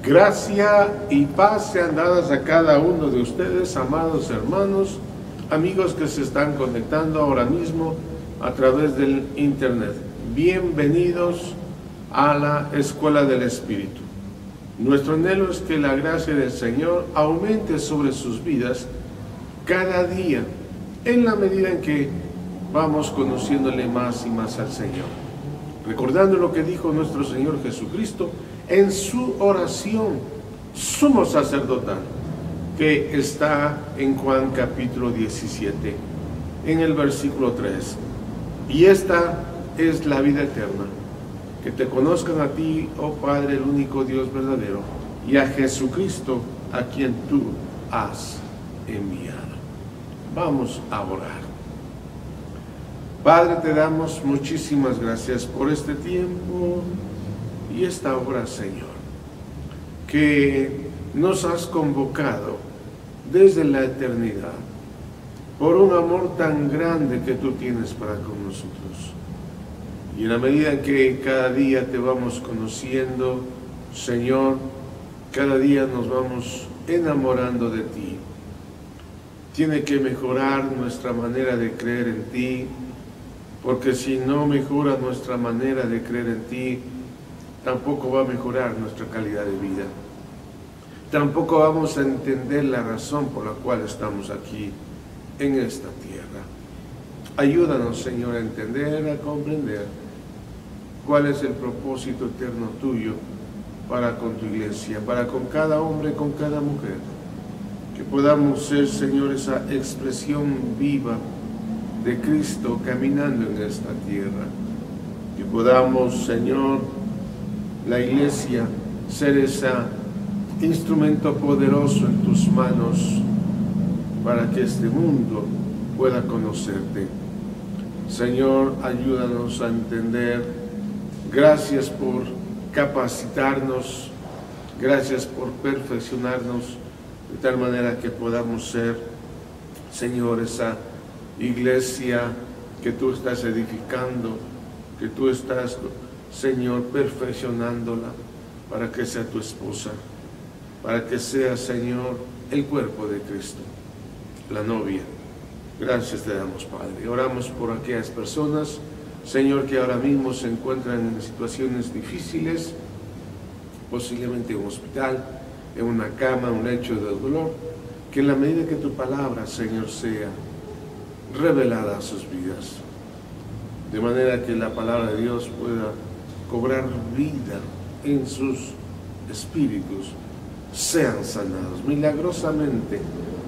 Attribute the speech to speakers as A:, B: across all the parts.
A: Gracia y paz sean dadas a cada uno de ustedes, amados hermanos, amigos que se están conectando ahora mismo a través del internet. Bienvenidos a la Escuela del Espíritu. Nuestro anhelo es que la gracia del Señor aumente sobre sus vidas cada día, en la medida en que vamos conociéndole más y más al Señor. Recordando lo que dijo nuestro Señor Jesucristo en su oración sumo sacerdotal, que está en Juan capítulo 17, en el versículo 3. Y esta es la vida eterna, que te conozcan a ti, oh Padre, el único Dios verdadero, y a Jesucristo, a quien tú has enviado. Vamos a orar. Padre, te damos muchísimas gracias por este tiempo y esta hora, Señor, que nos has convocado desde la eternidad por un amor tan grande que tú tienes para con nosotros. Y en la medida en que cada día te vamos conociendo, Señor, cada día nos vamos enamorando de ti. Tiene que mejorar nuestra manera de creer en ti, porque si no mejora nuestra manera de creer en ti, tampoco va a mejorar nuestra calidad de vida. Tampoco vamos a entender la razón por la cual estamos aquí en esta tierra. Ayúdanos, Señor, a entender, a comprender cuál es el propósito eterno tuyo para con tu iglesia, para con cada hombre, con cada mujer. Que podamos ser, Señor, esa expresión viva de Cristo caminando en esta tierra. Que podamos, Señor, la iglesia, ser ese instrumento poderoso en tus manos para que este mundo pueda conocerte. Señor, ayúdanos a entender. Gracias por capacitarnos, gracias por perfeccionarnos de tal manera que podamos ser, Señor, esa iglesia que tú estás edificando, que tú estás, Señor, perfeccionándola para que sea tu esposa, para que sea, Señor, el cuerpo de Cristo, la novia. Gracias te damos, Padre. Oramos por aquellas personas, Señor, que ahora mismo se encuentran en situaciones difíciles, posiblemente en un hospital, en una cama, un lecho de dolor, que en la medida que tu palabra, Señor, sea revelada a sus vidas, de manera que la palabra de Dios pueda cobrar vida en sus espíritus, sean sanados, milagrosamente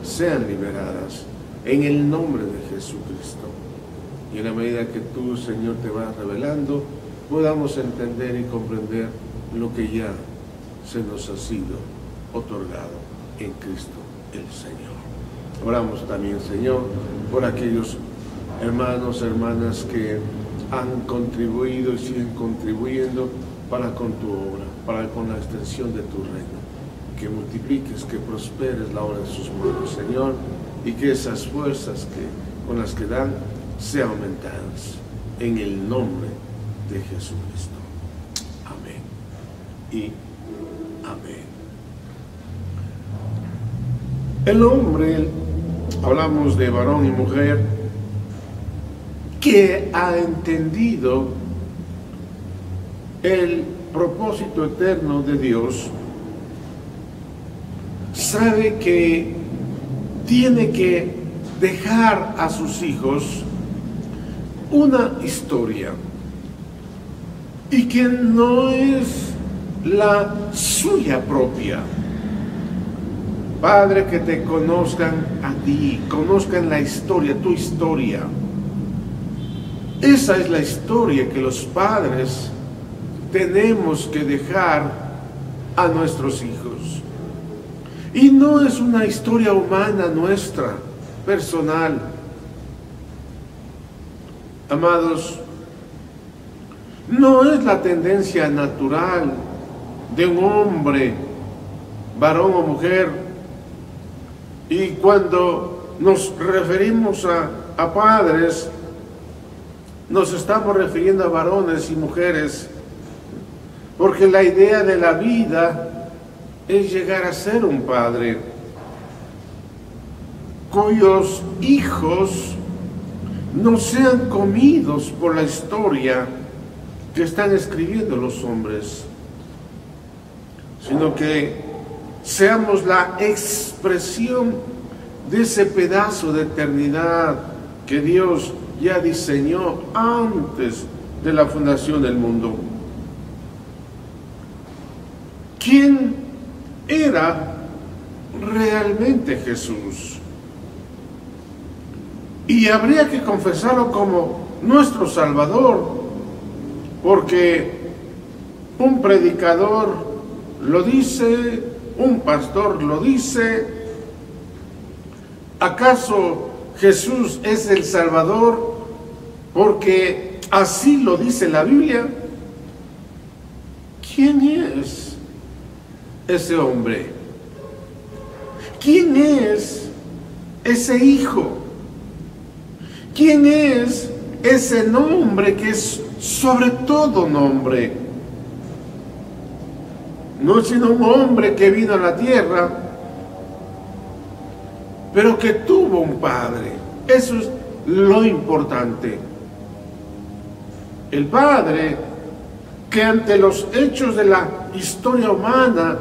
A: sean liberadas en el nombre de Jesucristo. Y en la medida que tú, Señor, te vas revelando, podamos entender y comprender lo que ya se nos ha sido otorgado en Cristo el Señor. Oramos también, Señor, por aquellos hermanos, hermanas que han contribuido y siguen contribuyendo para con tu obra, para con la extensión de tu reino. Que multipliques, que prosperes la obra de sus manos, Señor, y que esas fuerzas con las que dan sean aumentadas en el nombre de Jesucristo. Amén y amén. El hombre, hablamos de varón y mujer, que ha entendido el propósito eterno de Dios, sabe que tiene que dejar a sus hijos una historia y que no es la suya propia. Padre, que te conozcan a ti, conozcan la historia, tu historia. Esa es la historia que los padres tenemos que dejar a nuestros hijos. Y no es una historia humana nuestra, personal. Amados, no es la tendencia natural de un hombre, varón o mujer. Y cuando nos referimos a padres, nos estamos refiriendo a varones y mujeres, porque la idea de la vida es llegar a ser un padre cuyos hijos no sean comidos por la historia que están escribiendo los hombres, sino que seamos la expresión de ese pedazo de eternidad que Dios ya diseñó antes de la fundación del mundo. ¿Quién era realmente Jesús? Y habría que confesarlo como nuestro Salvador, porque un predicador lo dice, un pastor lo dice. ¿Acaso Jesús es el Salvador porque así lo dice la Biblia? ¿Quién es ese hombre? ¿Quién es ese hijo? ¿Quién es ese nombre que es sobre todo nombre? No es sino un hombre que vino a la tierra, pero que tuvo un padre. Eso es lo importante. El padre que ante los hechos de la historia humana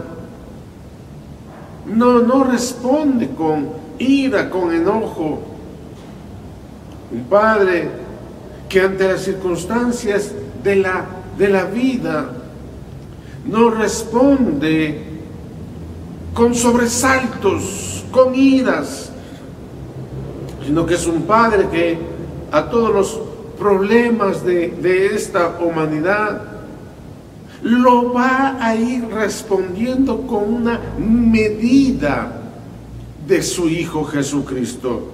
A: no responde con ira, con enojo. Un padre que ante las circunstancias de la vida no responde con sobresaltos, con iras, sino que es un padre que a todos los problemas de esta humanidad lo va a ir respondiendo con una medida de su Hijo Jesucristo.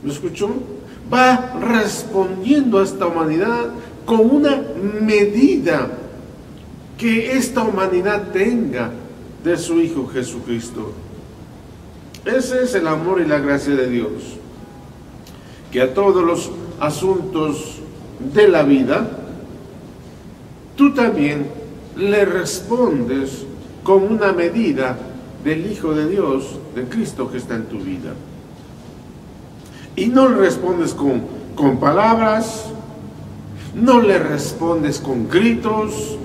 A: ¿Me escuchó? Va respondiendo a esta humanidad con una medida que esta humanidad tenga de su Hijo Jesucristo. Ese es el amor y la gracia de Dios, que a todos los asuntos de la vida tú también le respondes con una medida del Hijo de Dios, de Cristo que está en tu vida. Y no le respondes con palabras, no le respondes con gritos,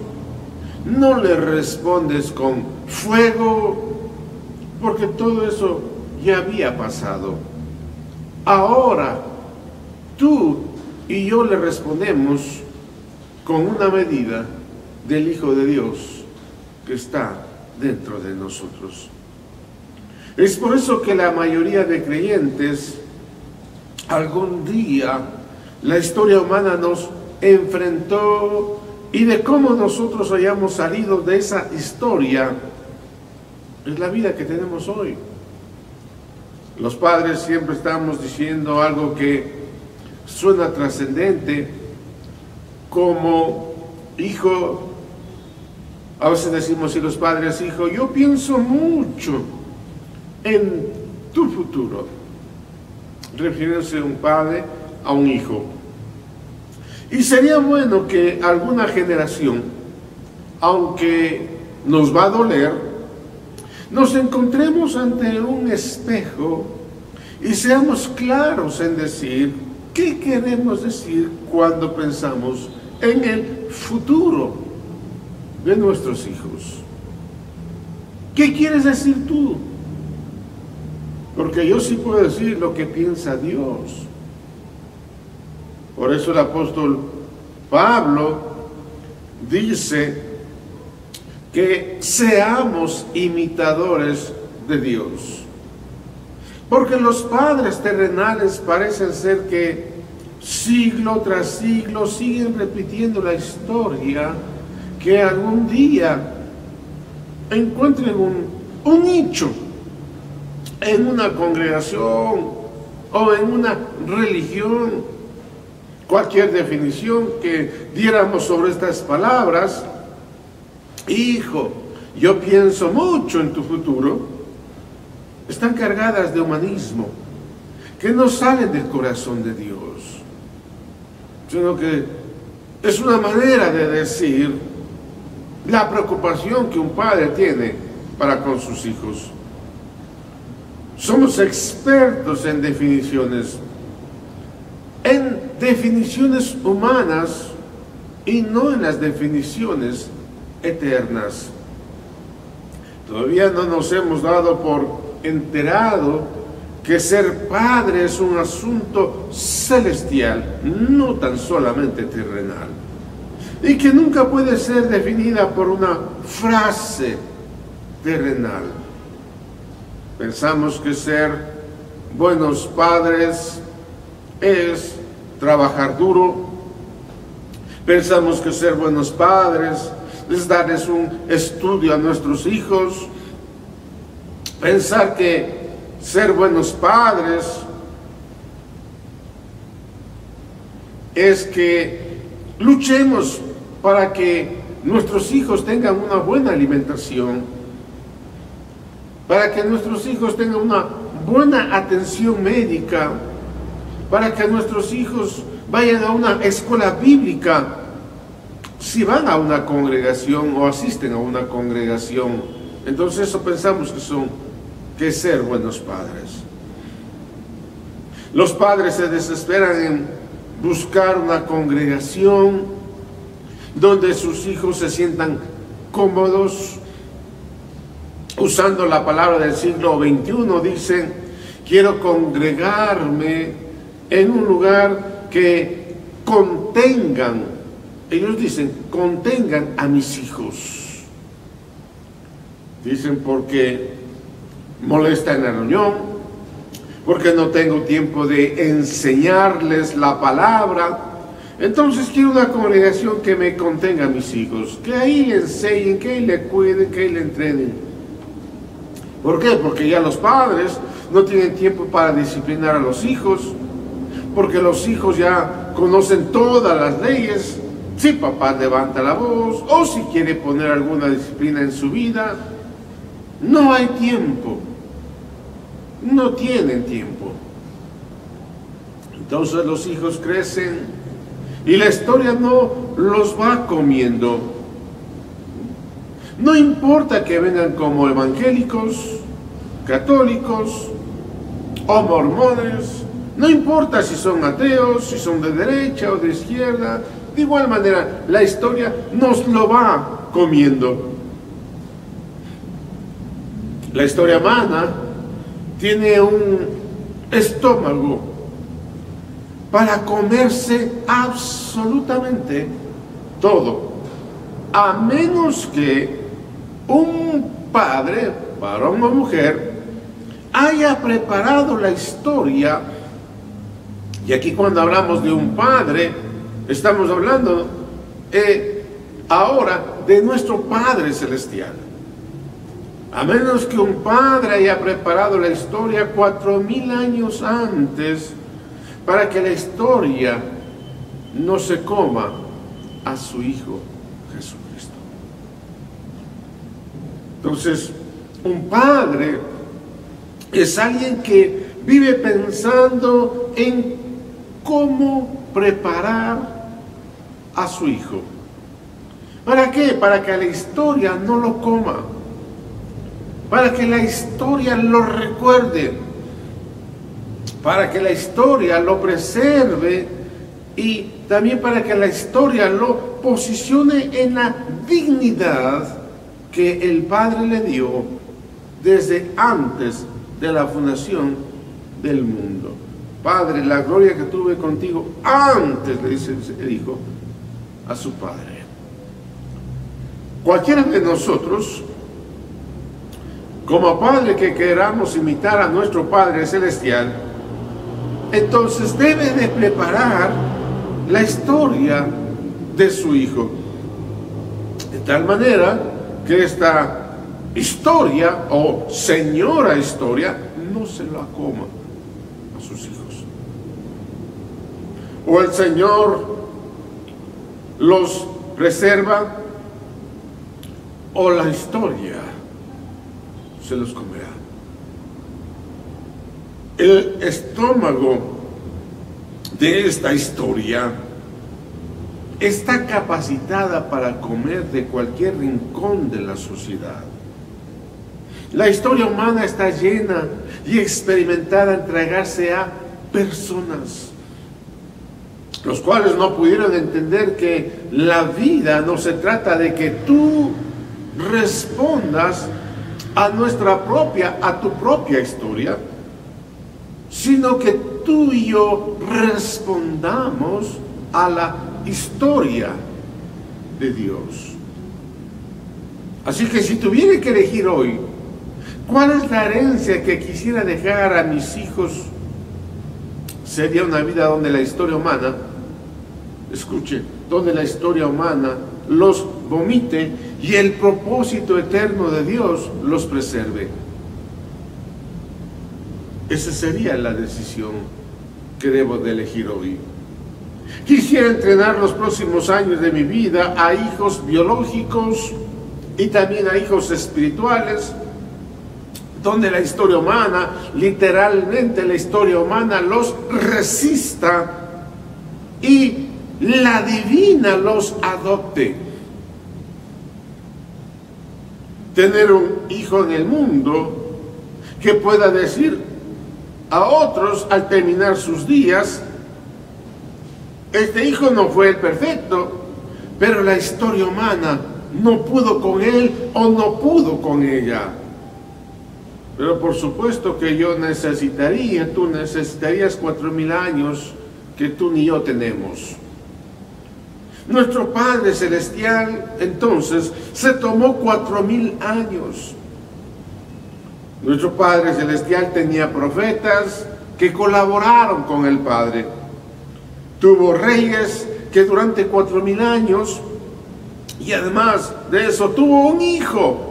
A: no le respondes con fuego, porque todo eso ya había pasado. Ahora tú y yo le respondemos con una medida del Hijo de Dios que está dentro de nosotros. Es por eso que la mayoría de creyentes, algún día la historia humana nos enfrentó, y de cómo nosotros hayamos salido de esa historia es la vida que tenemos hoy. Los padres siempre estamos diciendo algo que suena trascendente, como hijo. A veces decimos, si los padres, hijo, yo pienso mucho en tu futuro, refiriéndose un padre a un hijo. Y sería bueno que alguna generación, aunque nos va a doler, nos encontremos ante un espejo y seamos claros en decir qué queremos decir cuando pensamos en el futuro de nuestros hijos. ¿Qué quieres decir tú? Porque yo sí puedo decir lo que piensa Dios. Por eso el apóstol Pablo dice que seamos imitadores de Dios. Porque los padres terrenales parecen ser que siglo tras siglo siguen repitiendo la historia, que algún día encuentren un nicho en una congregación o en una religión. Cualquier definición que diéramos sobre estas palabras, hijo, yo pienso mucho en tu futuro, están cargadas de humanismo, que no salen del corazón de Dios, sino que es una manera de decir la preocupación que un padre tiene para con sus hijos. Somos expertos en definiciones humanas y no en las definiciones eternas. Todavía no nos hemos dado por enterado que ser padre es un asunto celestial, no tan solamente terrenal, y que nunca puede ser definida por una frase terrenal. Pensamos que ser buenos padres es trabajar duro. Pensamos que ser buenos padres es darles un estudio a nuestros hijos. Pensar que ser buenos padres es que luchemos para que nuestros hijos tengan una buena alimentación, para que nuestros hijos tengan una buena atención médica, para que nuestros hijos vayan a una escuela bíblica, si van a una congregación o asisten a una congregación. Entonces eso pensamos que es ser buenos padres. Los padres se desesperan en buscar una congregación donde sus hijos se sientan cómodos. Usando la palabra del siglo XXI, dicen: quiero congregarme en un lugar que contengan, ellos dicen, contengan a mis hijos. Dicen porque molesta en la reunión, porque no tengo tiempo de enseñarles la palabra. Entonces quiero una congregación que me contenga a mis hijos, que ahí le enseñen, que ahí le cuiden, que ahí le entrenen. ¿Por qué? Porque ya los padres no tienen tiempo para disciplinar a los hijos, porque los hijos ya conocen todas las leyes. Si papá levanta la voz o si quiere poner alguna disciplina en su vida, no hay tiempo, no tienen tiempo. Entonces los hijos crecen y la historia no los va comiendo. No importa que vengan como evangélicos, católicos o mormones, no importa si son ateos, si son de derecha o de izquierda, de igual manera la historia nos lo va comiendo. La historia humana tiene un estómago para comerse absolutamente todo, a menos que un padre, varón o mujer, haya preparado la historia. Y aquí cuando hablamos de un padre, estamos hablando ahora de nuestro Padre Celestial. A menos que un padre haya preparado la historia 4000 años antes, para que la historia no se coma a su Hijo Jesucristo. Entonces, un padre es alguien que vive pensando en cómo preparar a su hijo. ¿Para qué? Para que la historia no lo coma, para que la historia lo recuerde, para que la historia lo preserve y también para que la historia lo posicione en la dignidad que el Padre le dio desde antes de la fundación del mundo. Padre, la gloria que tuve contigo antes, le dice el Hijo a su Padre. Cualquiera de nosotros, como padre que queramos imitar a nuestro Padre Celestial, entonces debe de preparar la historia de su Hijo, de tal manera que esta historia o señora historia no se la coma a sus hijos. O el Señor los preserva o la historia se los comerá. El estómago de esta historia está capacitada para comer de cualquier rincón de la sociedad. La historia humana está llena y experimentada en tragarse a personas, los cuales no pudieron entender que la vida no se trata de que tú respondas a tu propia historia, sino que tú y yo respondamos a la historia de Dios. Así que si tuviera que elegir hoy, ¿cuál es la herencia que quisiera dejar a mis hijos? Sería una vida donde la historia humana, escuche, donde la historia humana los vomite y el propósito eterno de Dios los preserve. Esa sería la decisión que debo de elegir hoy. Quisiera entrenar los próximos años de mi vida a hijos biológicos y también a hijos espirituales, donde la historia humana, literalmente la historia humana, los resista y la divina los adopte. Tener un hijo en el mundo que pueda decir a otros al terminar sus días: este hijo no fue el perfecto, pero la historia humana no pudo con él o no pudo con ella. Pero por supuesto que yo necesitaría, tú necesitarías 4000 años que tú ni yo tenemos. Nuestro Padre Celestial entonces se tomó 4000 años. Nuestro Padre Celestial tenía profetas que colaboraron con el Padre. Tuvo reyes que durante 4000 años, y además de eso tuvo un hijo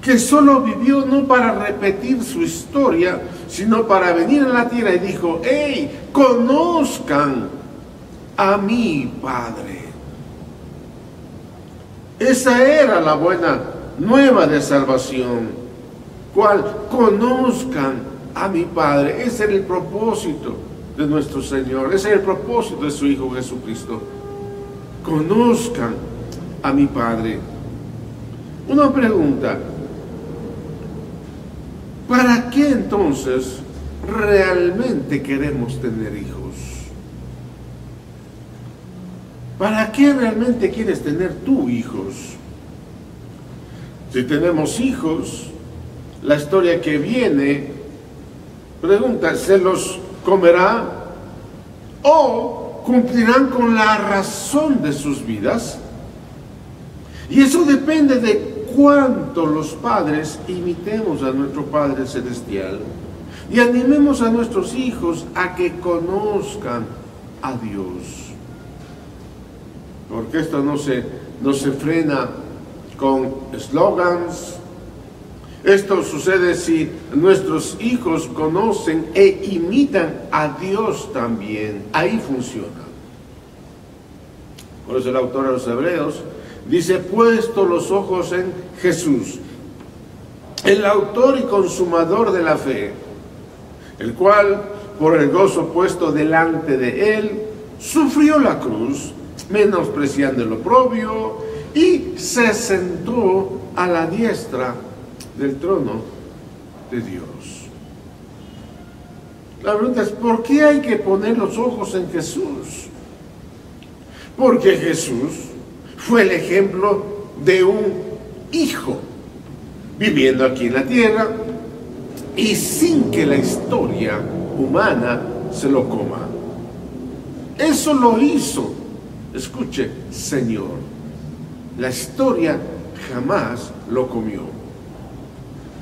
A: que solo vivió no para repetir su historia, sino para venir a la tierra, y dijo: ¡hey, conozcan a mi Padre! Esa era la buena nueva de salvación. ¿Cuál? Conozcan a mi Padre. Ese era el propósito de nuestro Señor, ese era el propósito de su Hijo Jesucristo. Conozcan a mi Padre. Una pregunta: ¿para qué entonces realmente queremos tener hijos? ¿Para qué realmente quieres tener tú hijos? Si tenemos hijos, la historia que viene pregunta: ¿se los comerá o cumplirán con la razón de sus vidas? Y eso depende de cuánto los padres imitemos a nuestro Padre Celestial y animemos a nuestros hijos a que conozcan a Dios. Porque esto no se frena con eslogans. Esto sucede si nuestros hijos conocen e imitan a Dios también. Ahí funciona. Por eso el autor de los Hebreos dice: puesto los ojos en Jesús, el autor y consumador de la fe, el cual, por el gozo puesto delante de él, sufrió la cruz, menospreciando el oprobio, y se sentó a la diestra del trono de Dios. La pregunta es: ¿por qué hay que poner los ojos en Jesús? Porque Jesús fue el ejemplo de un hijo viviendo aquí en la tierra y sin que la historia humana se lo coma. Eso lo hizo, escuche, Señor. La historia jamás lo comió.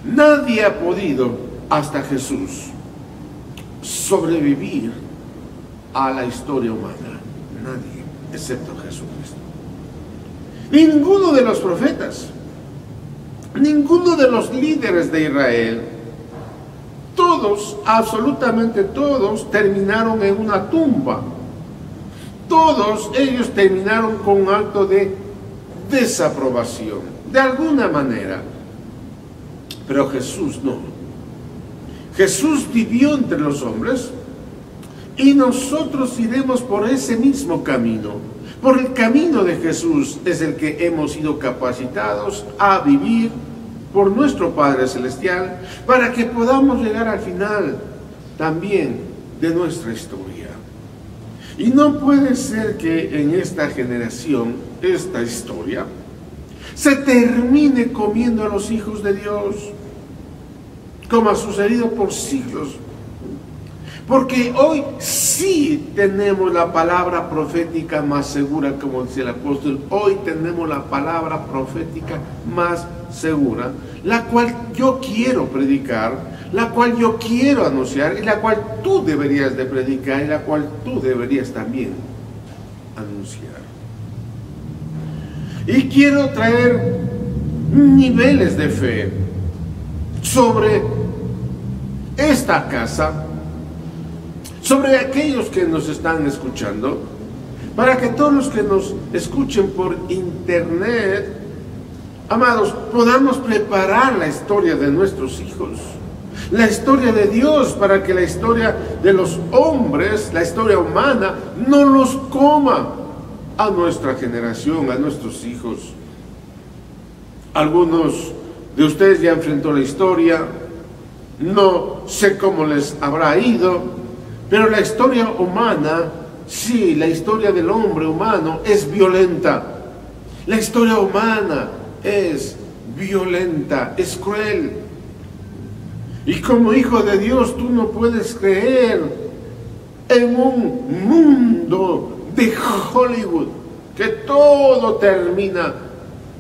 A: Nadie ha podido, hasta Jesús, sobrevivir a la historia humana. Nadie, excepto Jesucristo. Ninguno de los profetas, ninguno de los líderes de Israel, todos, absolutamente todos, terminaron en una tumba. Todos ellos terminaron con un acto de desaprobación, de alguna manera. Pero Jesús no. Jesús vivió entre los hombres y nosotros iremos por ese mismo camino. Por el camino de Jesús es el que hemos sido capacitados a vivir por nuestro Padre Celestial, para que podamos llegar al final también de nuestra historia. Y no puede ser que en esta generación, esta historia, se termine comiendo a los hijos de Dios, como ha sucedido por siglos. Porque hoy sí tenemos la palabra profética más segura, como dice el apóstol. Hoy tenemos la palabra profética más segura, la cual yo quiero predicar, la cual yo quiero anunciar, y la cual tú deberías de predicar, y la cual tú deberías también anunciar. Y quiero traer niveles de fe sobre esta casa, sobre aquellos que nos están escuchando, para que todos los que nos escuchen por internet, amados, podamos preparar la historia de nuestros hijos, la historia de Dios, para que la historia de los hombres, la historia humana, no los coma a nuestra generación, a nuestros hijos. Algunos de ustedes ya enfrentó la historia, no sé cómo les habrá ido, pero la historia humana, sí, la historia del hombre humano es violenta. La historia humana es violenta, es cruel. Y como hijo de Dios, tú no puedes creer en un mundo de Hollywood, que todo termina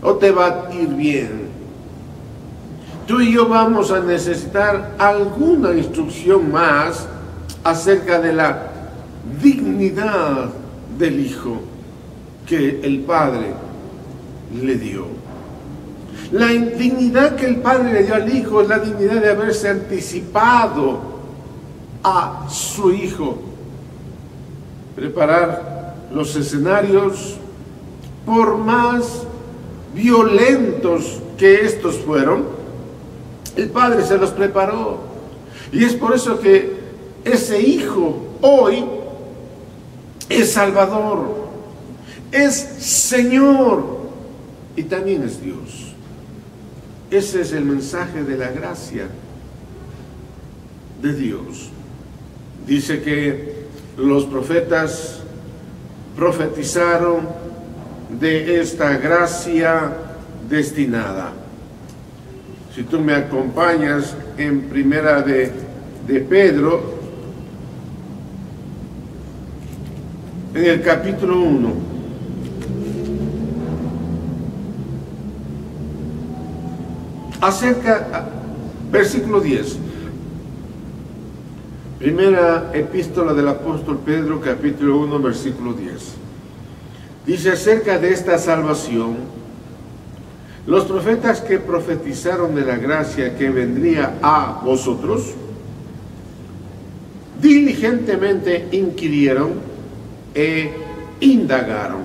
A: o te va a ir bien. Tú y yo vamos a necesitar alguna instrucción más acerca de la dignidad del Hijo que el Padre le dio. La dignidad que el Padre le dio al Hijo es la dignidad de haberse anticipado a su Hijo. Preparar los escenarios, por más violentos que estos fueron, el Padre se los preparó. Y es por eso que ese Hijo hoy es Salvador, es Señor y también es Dios. Ese es el mensaje de la gracia de Dios. Dice que los profetas profetizaron de esta gracia destinada. Si tú me acompañas en primera de Pedro, en el capítulo 1, versículo 10, primera epístola del apóstol Pedro, capítulo 1, versículo 10, dice acerca de esta salvación: los profetas que profetizaron de la gracia que vendría a vosotros, diligentemente inquirieron e indagaron.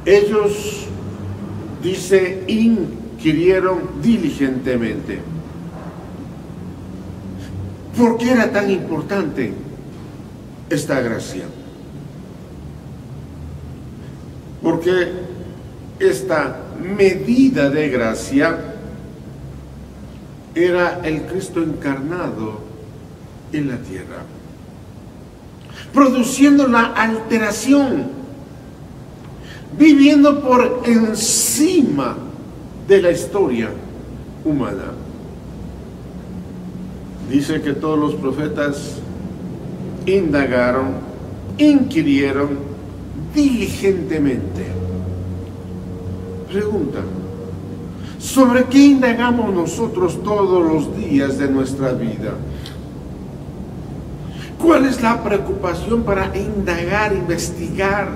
A: Ellos, dice, inquirieron diligentemente. ¿Por qué era tan importante esta gracia? Porque esta medida de gracia era el Cristo encarnado en la tierra, produciendo la alteración, viviendo por encima de la historia humana. Dice que todos los profetas indagaron, inquirieron diligentemente. Pregunta: ¿sobre qué indagamos nosotros todos los días de nuestra vida? ¿Cuál es la preocupación para indagar, investigar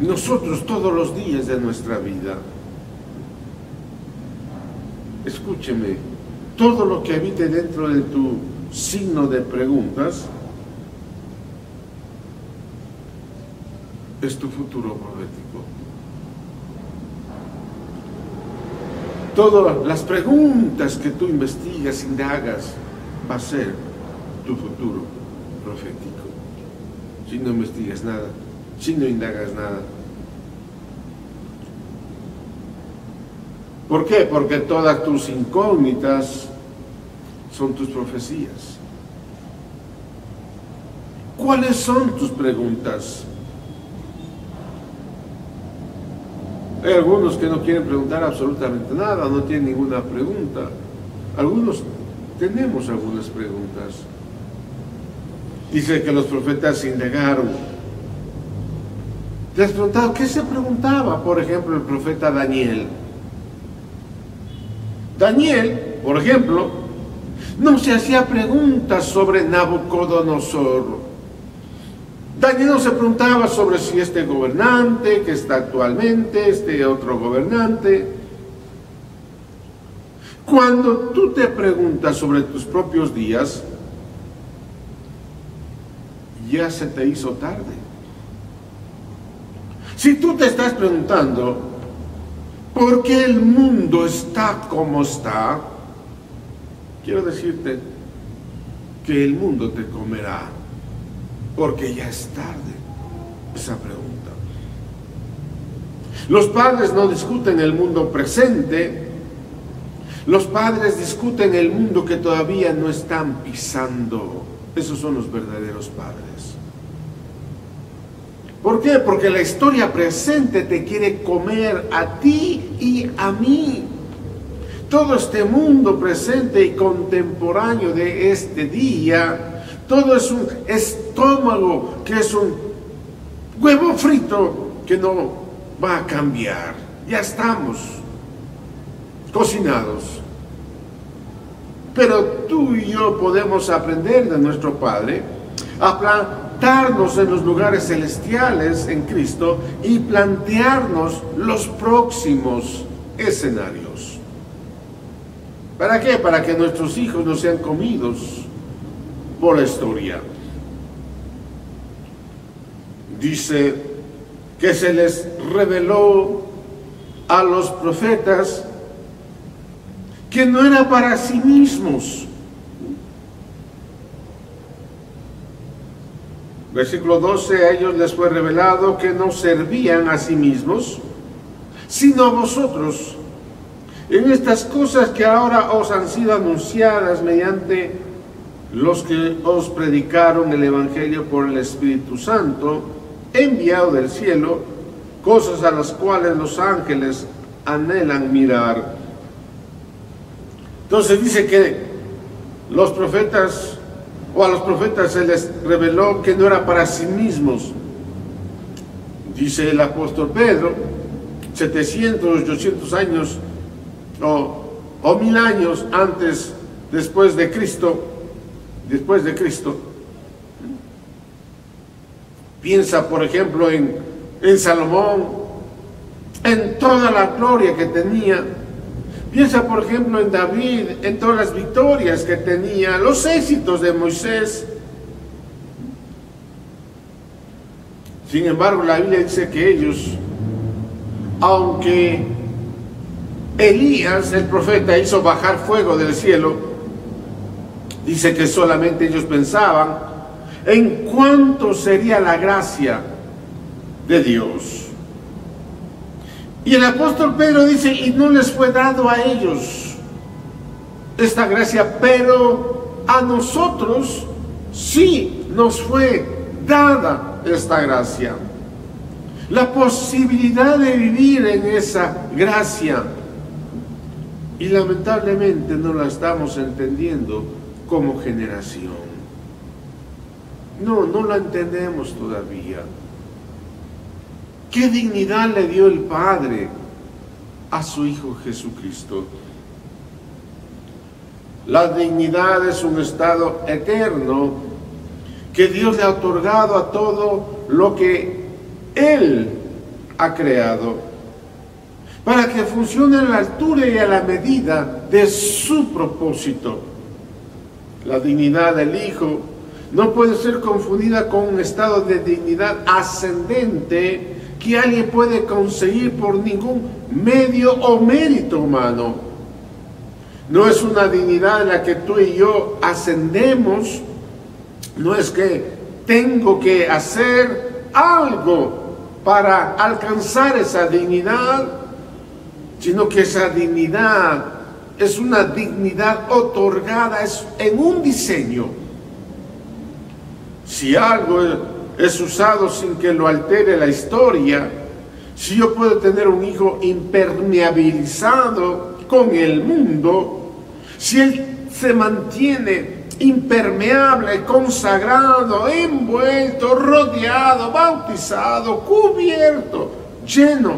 A: nosotros todos los días de nuestra vida? Escúcheme, todo lo que habite dentro de tu signo de preguntas es tu futuro profético. Todas las preguntas que tú investigas, indagas, va a ser tu futuro profético, si no investigas nada, si no indagas nada. ¿Por qué? Porque todas tus incógnitas son tus profecías. ¿Cuáles son tus preguntas? Hay algunos que no quieren preguntar absolutamente nada, no tienen ninguna pregunta. Algunos tenemos algunas preguntas. Dice que los profetas indagaron. ¿Te has preguntado qué se preguntaba? Por ejemplo, el profeta Daniel. Daniel, por ejemplo, no se hacía preguntas sobre Nabucodonosor. Daniel no se preguntaba sobre si este gobernante que está actualmente, este otro gobernante. Cuando tú te preguntas sobre tus propios días, ya se te hizo tarde. Si tú te estás preguntando por qué el mundo está como está, quiero decirte que el mundo te comerá, porque ya es tarde. Esa pregunta. Los padres no discuten el mundo presente, los padres discuten el mundo que todavía no están pisando. Esos son los verdaderos padres. ¿Por qué? Porque la historia presente te quiere comer a ti y a mí. Todo este mundo presente y contemporáneo de este día, todo es un estómago que es un huevo frito que no va a cambiar. Ya estamos cocinados. Pero tú y yo podemos aprender de nuestro Padre a plantarnos en los lugares celestiales en Cristo y plantearnos los próximos escenarios. ¿Para qué? Para que nuestros hijos no sean comidos por la historia. Dice que se les reveló a los profetas que no era para sí mismos. Versículo 12, a ellos les fue revelado que no servían a sí mismos, sino a vosotros, en estas cosas que ahora os han sido anunciadas mediante los que os predicaron el Evangelio por el Espíritu Santo, enviado del cielo, cosas a las cuales los ángeles anhelan mirar. Entonces dice que los profetas, o a los profetas se les reveló que no era para sí mismos. Dice el apóstol Pedro, 700, 800 años o 1000 años antes, después de Cristo, piensa por ejemplo en Salomón, en toda la gloria que tenía. Piensa por ejemplo en David, en todas las victorias que tenía, los éxitos de Moisés. Sin embargo, la Biblia dice que ellos, aunque Elías, el profeta, hizo bajar fuego del cielo, dice que solamente ellos pensaban en cuánto sería la gracia de Dios. Y el apóstol Pedro dice, y no les fue dado a ellos esta gracia, pero a nosotros sí nos fue dada esta gracia. La posibilidad de vivir en esa gracia. Y lamentablemente no la estamos entendiendo como generación. No la entendemos todavía. ¿Qué dignidad le dio el Padre a su Hijo Jesucristo? La dignidad es un estado eterno que Dios le ha otorgado a todo lo que Él ha creado, para que funcione a la altura y a la medida de su propósito. La dignidad del Hijo no puede ser confundida con un estado de dignidad ascendente que alguien puede conseguir por ningún medio o mérito humano. No es una dignidad en la que tú y yo ascendemos No es que tengo que hacer algo para alcanzar esa dignidad, sino que esa dignidad es una dignidad otorgada, es en un diseño. Si algo es usado sin que lo altere la historia, si yo puedo tener un hijo impermeabilizado con el mundo, si él se mantiene impermeable, consagrado, envuelto, rodeado, bautizado, cubierto, lleno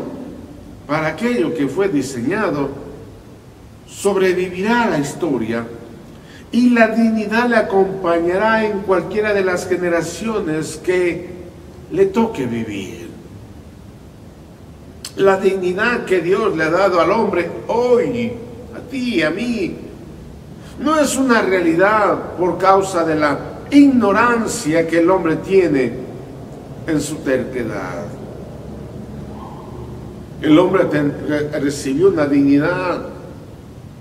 A: para aquello que fue diseñado, sobrevivirá a la historia y la dignidad le acompañará en cualquiera de las generaciones que le toque vivir. La dignidad que Dios le ha dado al hombre hoy, a ti y a mí, no es una realidad por causa de la ignorancia que el hombre tiene en su terquedad. El hombre recibió una dignidad,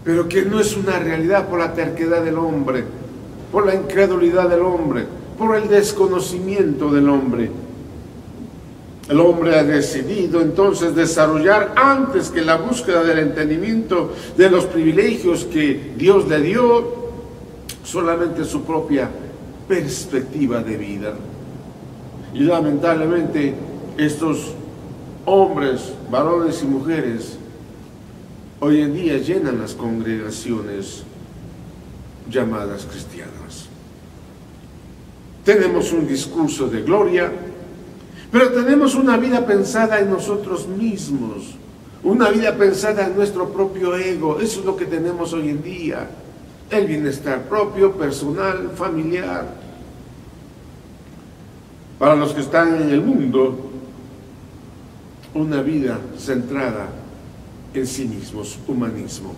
A: pero que no es una realidad por la terquedad del hombre, por la incredulidad del hombre, por el desconocimiento del hombre. El hombre ha decidido entonces desarrollar, antes que la búsqueda del entendimiento de los privilegios que Dios le dio, solamente su propia perspectiva de vida. Y lamentablemente estos hombres, varones y mujeres, hoy en día llenan las congregaciones llamadas cristianas. Tenemos un discurso de gloria, pero tenemos una vida pensada en nosotros mismos, una vida pensada en nuestro propio ego. Eso es lo que tenemos hoy en día, el bienestar propio, personal, familiar. Para los que están en el mundo, una vida centrada en sí mismos, humanismo.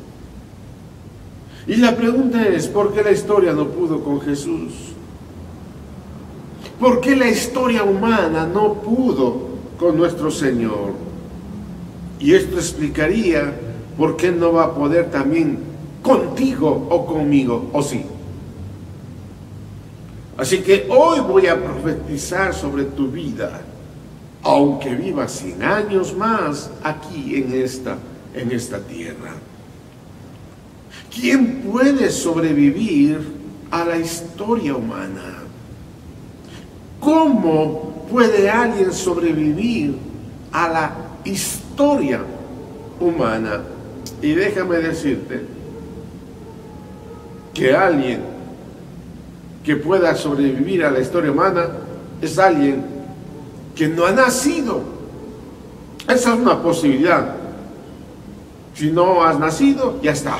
A: Y la pregunta es, ¿por qué la historia no pudo con Jesús? ¿Por qué la historia humana no pudo con nuestro Señor? Y esto explicaría por qué no va a poder también contigo o conmigo, ¿o sí? Así que hoy voy a profetizar sobre tu vida, aunque vivas 100 años más aquí en esta tierra. ¿Quién puede sobrevivir a la historia humana? ¿Cómo puede alguien sobrevivir a la historia humana? Y déjame decirte que alguien que pueda sobrevivir a la historia humana es alguien que no ha nacido. Esa es una posibilidad. Si no has nacido, ya está.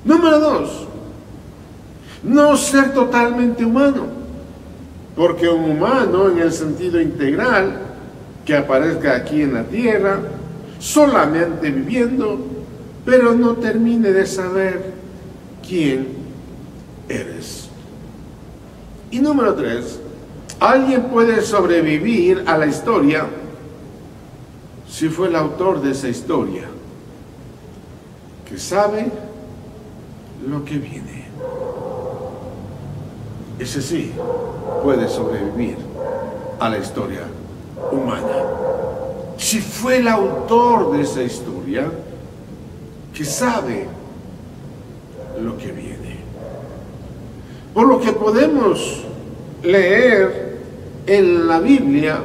A: Número 2. No ser totalmente humano, porque un humano en el sentido integral que aparezca aquí en la tierra, solamente viviendo, pero no termine de saber quién eres. Y número 3, alguien puede sobrevivir a la historia si fue el autor de esa historia, que sabe lo que viene. Ese sí puede sobrevivir a la historia humana. Si fue el autor de esa historia, que sabe lo que viene. Por lo que podemos leer en la Biblia,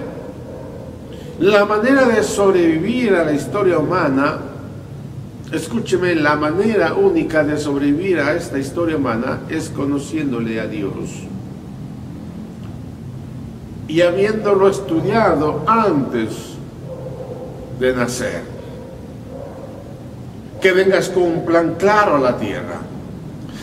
A: la manera de sobrevivir a la historia humana, escúcheme, la manera única de sobrevivir a esta historia humana es conociéndole a Dios y habiéndolo estudiado antes de nacer. Que vengas con un plan claro a la tierra,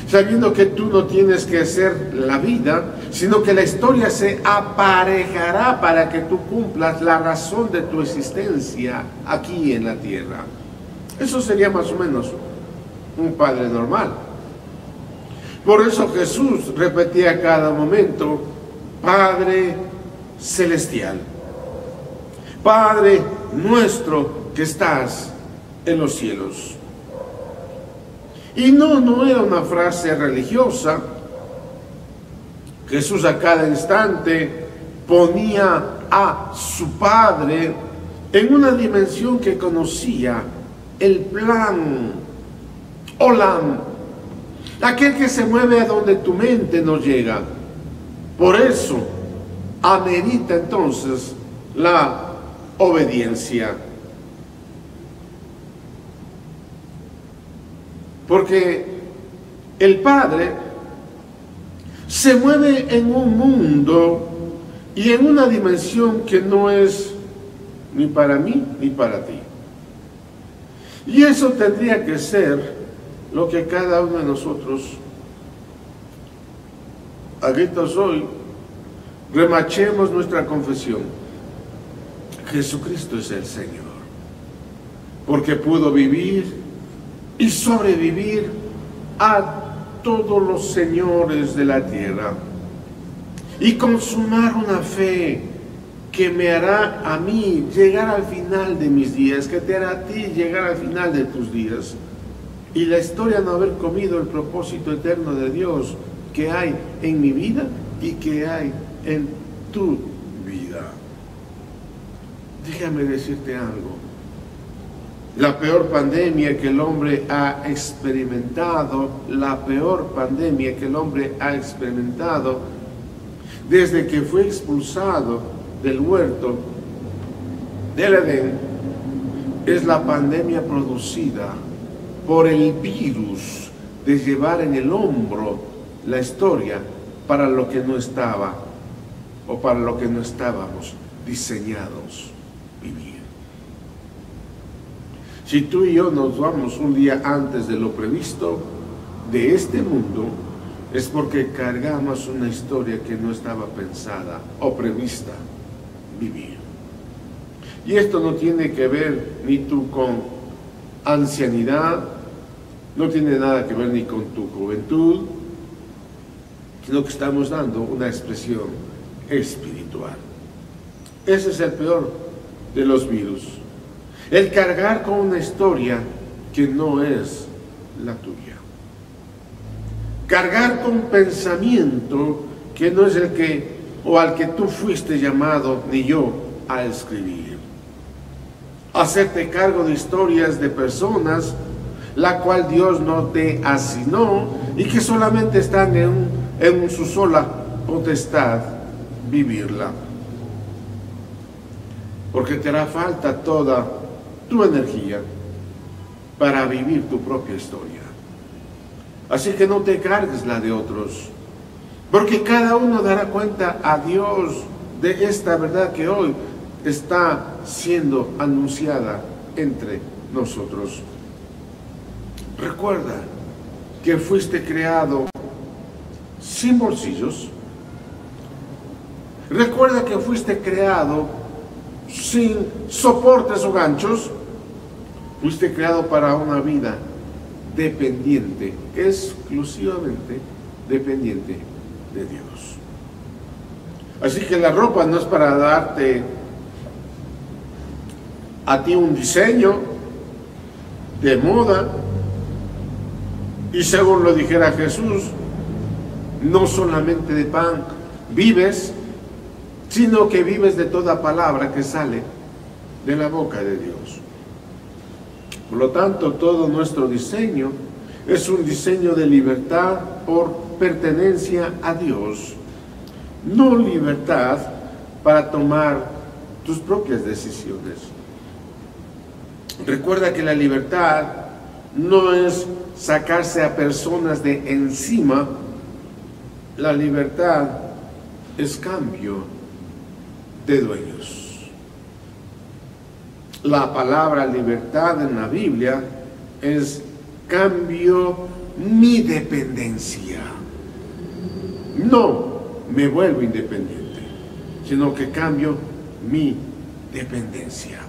A: sabiendo que tú no tienes que hacer la vida, sino que la historia se aparejará para que tú cumplas la razón de tu existencia aquí en la tierra. Eso sería más o menos un padre normal. Por eso Jesús repetía a cada momento: Padre Celestial, Padre nuestro que estás en los cielos. Y no era una frase religiosa, Jesús a cada instante ponía a su Padre en una dimensión que conocía, el plan, Olam, aquel que se mueve a donde tu mente no llega. Por eso amerita entonces la obediencia. Porque el Padre se mueve en un mundo y en una dimensión que no es ni para mí ni para ti. Y eso tendría que ser lo que cada uno de nosotros, a gritos hoy, remachemos nuestra confesión. Jesucristo es el Señor, porque pudo vivir y sobrevivir a todos los señores de la tierra y consumar una fe que me hará a mí llegar al final de mis días, que te hará a ti llegar al final de tus días. Y la historia no haber comido el propósito eterno de Dios que hay en mi vida y que hay en tu vida. Déjame decirte algo. La peor pandemia que el hombre ha experimentado, desde que fue expulsado del huerto del Edén, es la pandemia producida por el virus de llevar en el hombro la historia para lo que no estaba o para lo que no estábamos diseñados vivir. Si tú y yo nos vamos un día antes de lo previsto de este mundo, es porque cargamos una historia que no estaba pensada o prevista vivir. Y esto no tiene que ver ni tú con ancianidad, no tiene nada que ver ni con tu juventud, sino que estamos dando una expresión espiritual. Ese es el peor de los virus. El cargar con una historia que no es la tuya. Cargar con un pensamiento que no es el que o al que tú fuiste llamado ni yo a escribir. Hacerte cargo de historias de personas la cual Dios no te asignó y que solamente están en su sola potestad vivirla. Porque te hará falta toda tu energía para vivir tu propia historia. Así que no te cargues la de otros, porque cada uno dará cuenta a Dios de esta verdad que hoy está siendo anunciada entre nosotros. Recuerda que fuiste creado sin bolsillos. Recuerda que fuiste creado sin soportes o ganchos. Fuiste creado para una vida dependiente, exclusivamente dependiente de Dios. Así que la ropa no es para darte a ti un diseño de moda, y según lo dijera Jesús, no solamente de pan vives, sino que vives de toda palabra que sale de la boca de Dios. Por lo tanto, todo nuestro diseño es un diseño de libertad por pertenencia a Dios, no libertad para tomar tus propias decisiones. Recuerda que la libertad no es sacarse a personas de encima. La libertad es cambio de dueños. La palabra libertad en la Biblia es cambio mi dependencia. No me vuelvo independiente, sino que cambio mi dependencia.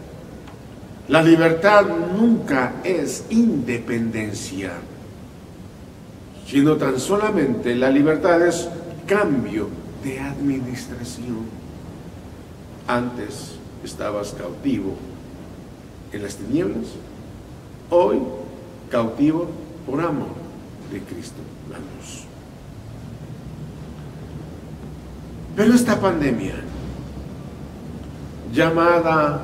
A: La libertad nunca es independencia, sino tan solamente la libertad es cambio de administración. Antes estabas cautivo en las tinieblas, hoy cautivo por amor de Cristo, la luz. Pero esta pandemia, llamada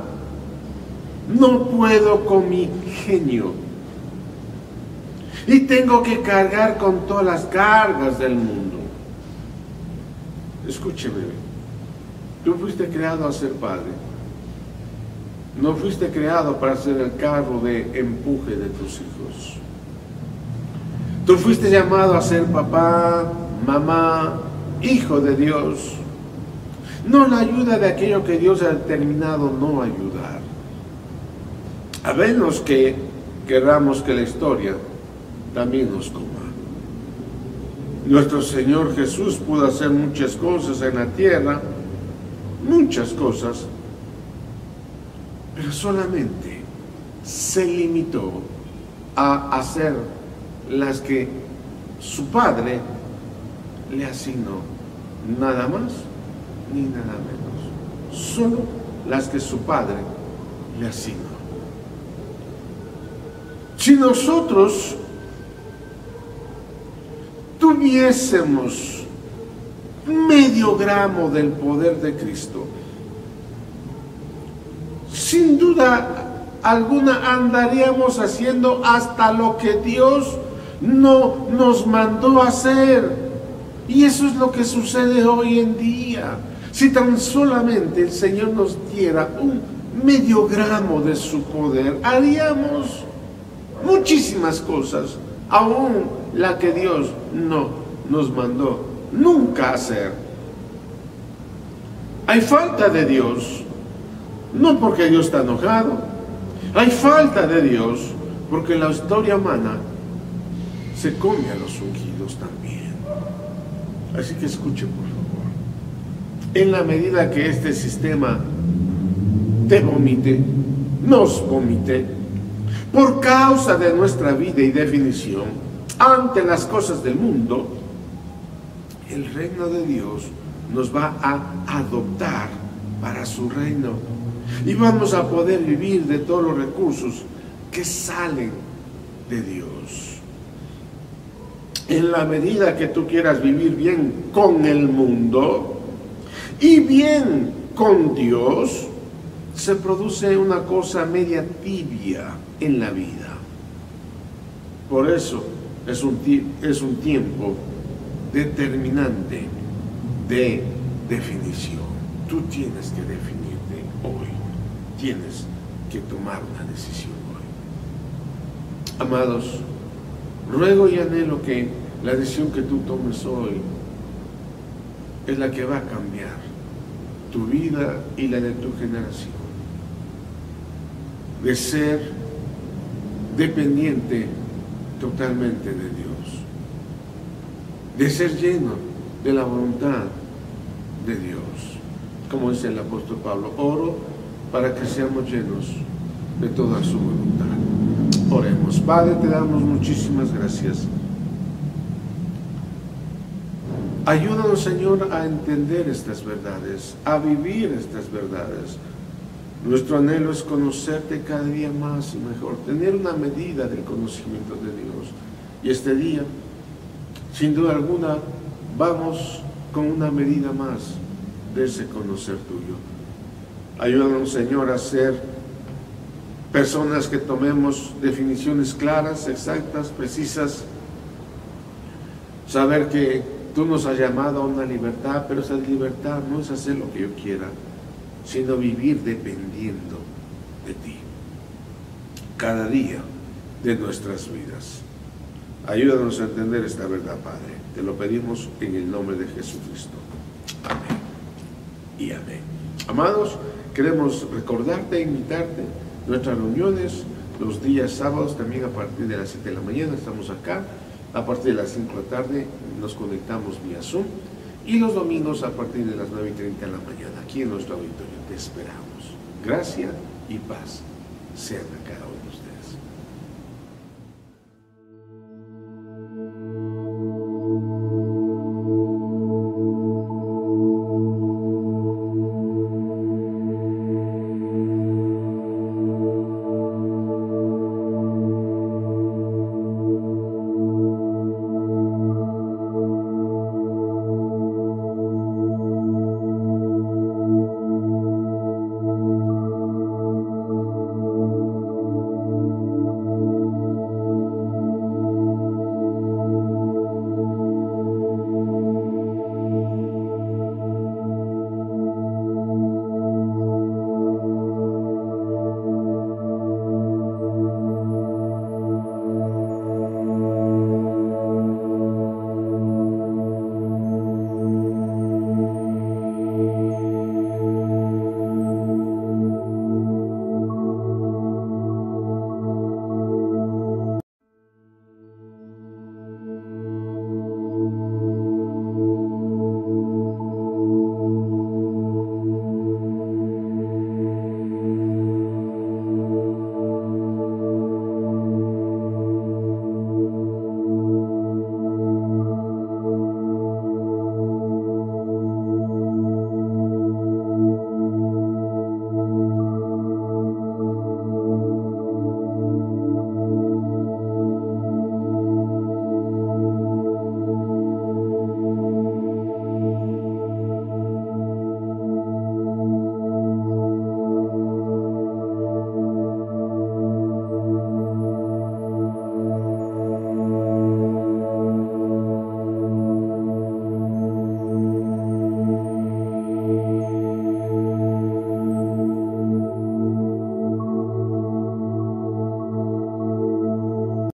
A: no puedo con mi genio y tengo que cargar con todas las cargas del mundo. Escúcheme, tú fuiste creado a ser padre. No fuiste creado para ser el carro de empuje de tus hijos. Tú fuiste llamado a ser papá, mamá, hijo de Dios. No la ayuda de aquello que Dios ha determinado no ayudar. A menos que queramos que la historia también nos coma. Nuestro Señor Jesús pudo hacer muchas cosas en la tierra, muchas cosas, pero solamente se limitó a hacer las que su Padre le asignó, nada más ni nada menos, solo las que su Padre le asignó. Si nosotros tuviésemos medio gramo del poder de Cristo, sin duda alguna andaríamos haciendo hasta lo que Dios no nos mandó hacer. Y eso es lo que sucede hoy en día. Si tan solamente el Señor nos diera un medio gramo de su poder, haríamos muchísimas cosas, aún la que Dios no nos mandó nunca hacer. Hay falta de Dios, no porque Dios está enojado. Hay falta de Dios porque la historia humana se come a los ungidos también. Así que escuche, por favor. En la medida que este sistema te vomite, nos vomite, por causa de nuestra vida y definición ante las cosas del mundo, el reino de Dios nos va a adoptar para su reino y vamos a poder vivir de todos los recursos que salen de Dios. En la medida que tú quieras vivir bien con el mundo y bien con Dios, se produce una cosa media tibia en la vida. Por eso es un tiempo determinante de definición. Tú tienes que definirte hoy. Tienes que tomar una decisión hoy. Amados, ruego y anhelo que la decisión que tú tomes hoy es la que va a cambiar tu vida y la de tu generación. De ser dependiente totalmente de Dios, de ser lleno de la voluntad de Dios. Como dice el apóstol Pablo, oro para que seamos llenos de toda su voluntad. Oremos. Padre, te damos muchísimas gracias. Ayúdanos, Señor, a entender estas verdades, a vivir estas verdades. Nuestro anhelo es conocerte cada día más y mejor, tener una medida del conocimiento de Dios. Y este día, sin duda alguna, vamos con una medida más de ese conocer tuyo. Ayúdanos, Señor, a ser personas que tomemos definiciones claras, exactas, precisas. Saber que tú nos has llamado a una libertad, pero esa libertad no es hacer lo que yo quiera, sino vivir dependiendo de ti cada día de nuestras vidas. Ayúdanos a entender esta verdad, Padre. Te lo pedimos en el nombre de Jesucristo. Amén y amén. Amados, queremos recordarte e invitarte a nuestras reuniones los días sábados, también a partir de las 7 de la mañana estamos acá, a partir de las 5 de la tarde nos conectamos vía Zoom, y los domingos a partir de las 9:30 de la mañana, aquí en nuestro auditorio. Te esperamos. Gracia y paz sean a cada uno de ustedes.